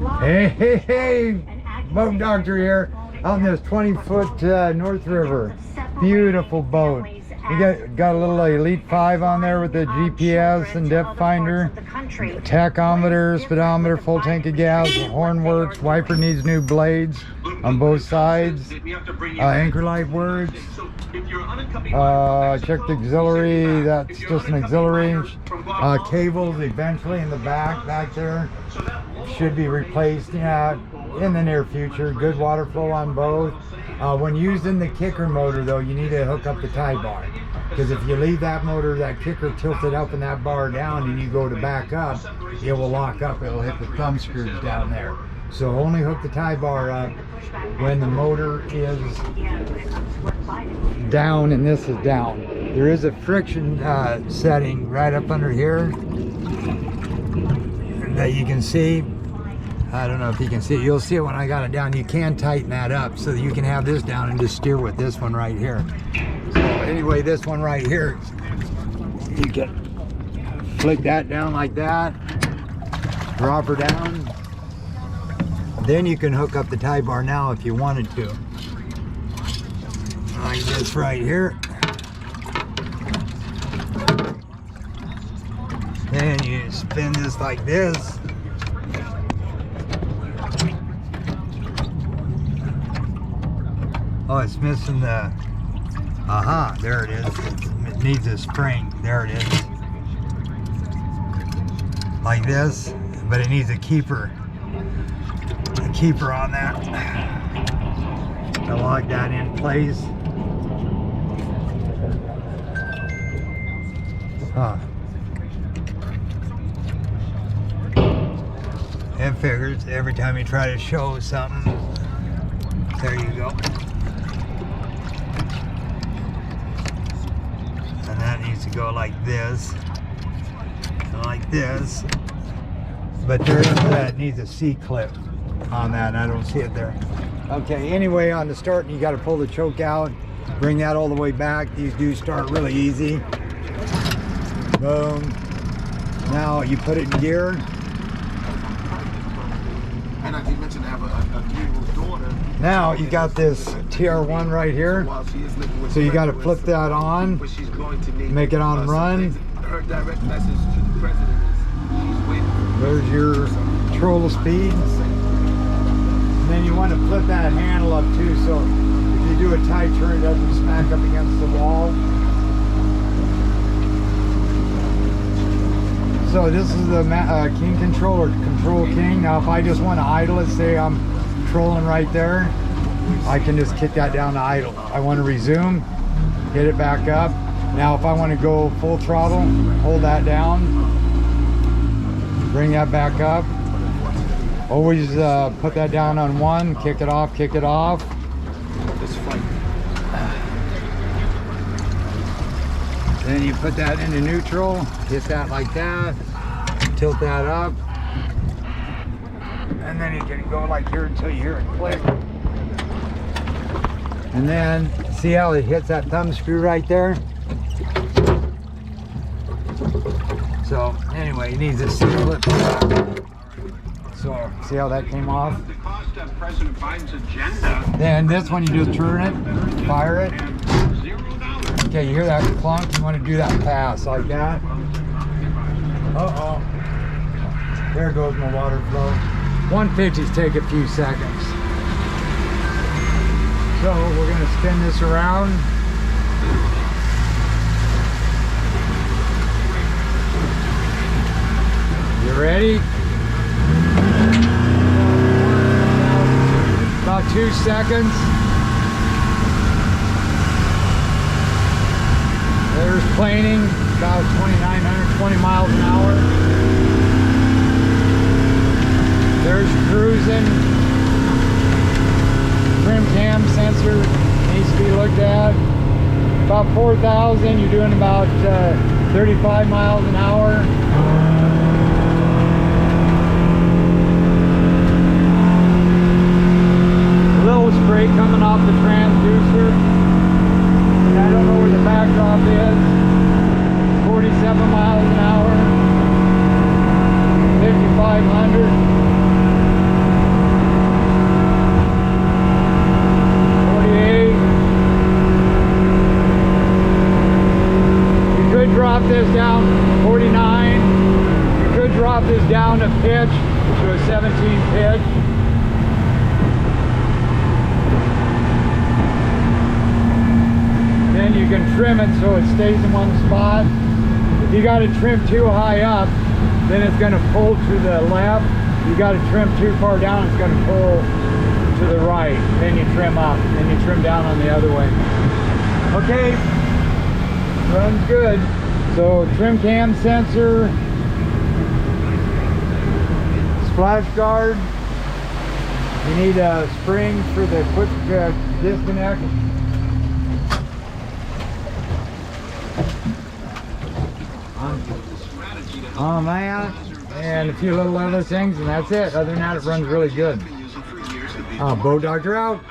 Hey, boat doctor here on this 20-foot North River. Beautiful boat. You got a little Elite 5 on there with the GPS and depth finder, tachometer, speedometer, full tank of gas, horn works, wiper needs new blades on both sides, anchor light works, check the auxiliary, that's just an auxiliary, cables eventually in the back there should be replaced in the near future. Good water flow on both. When using the kicker motor though, you need to hook up the tie bar, because if you leave that motor, that kicker tilted up and that bar down and you go to back up, it will lock up, it'll hit the thumb screws down there. So only hook the tie bar up when the motor is down and this is down. There is a friction setting right up under here that you can see. I don't know if you can see it. You'll see it when I got it down. You can tighten that up so that you can have this down and just steer with this one right here. So anyway, this one right here, you can flick that down like that, drop her down. Then you can hook up the tie bar now if you wanted to. Like this right here. Then you spin this like this. Oh, it's missing the, there it is. It needs a spring. There it is. Like this, but it needs a keeper. A keeper on that. To lock that in place. It figures every time you try to show something. There you go. And that needs to go like this, and like this. But there is that needs a C-clip on that, and I don't see it there. Okay, anyway, on the start, you got to pull the choke out, bring that all the way back. These do start really easy. Boom. Now you put it in gear. And I did mention to have a beautiful daughter. Now you got this TR1 right here. So you got to flip that on, make it on run. Her direct message to the president is she's waiting. There's your control speed. And then you want to flip that handle up too, so if you do a tight turn, it doesn't smack up against the wall. So this is the King controller, Control King. Now if I just want to idle it, say I'm trolling right there, I can just kick that down to idle. I want to resume, hit it back up. Now if I want to go full throttle, hold that down, bring that back up. Always put that down on one, kick it off, kick it off. Then you put that into neutral, hit that like that, tilt that up, and then you can go like here until you hear it click. And then see how it hits that thumb screw right there? So anyway, it needs a C-clip. So see how that came off? Then this one you just turn it, fire it. Okay, you hear that clunk? You want to do that pass like that. Uh-oh. There goes my water flow. 150s take a few seconds. So we're going to spin this around. You ready? About 2 seconds. There's planing, about 2,920 miles an hour. There's cruising. Trim cam sensor needs to be looked at. About 4,000, you're doing about 35 miles an hour. A little spray coming off the transducer. I don't know where the backdrop is. 47 miles an hour. 5,500. to a 17 pitch. Then you can trim it so it stays in one spot. If you got it trimmed too high up, then it's going to pull to the left. You got it trimmed too far down, it's going to pull to the right. Then you trim up, then you trim down on the other way. Okay, runs good. So trim cam sensor, splash guard. You need a spring for the quick disconnect. On that, and a few little other things, and that's it. Other than that, it runs really good. Boat Doctor out.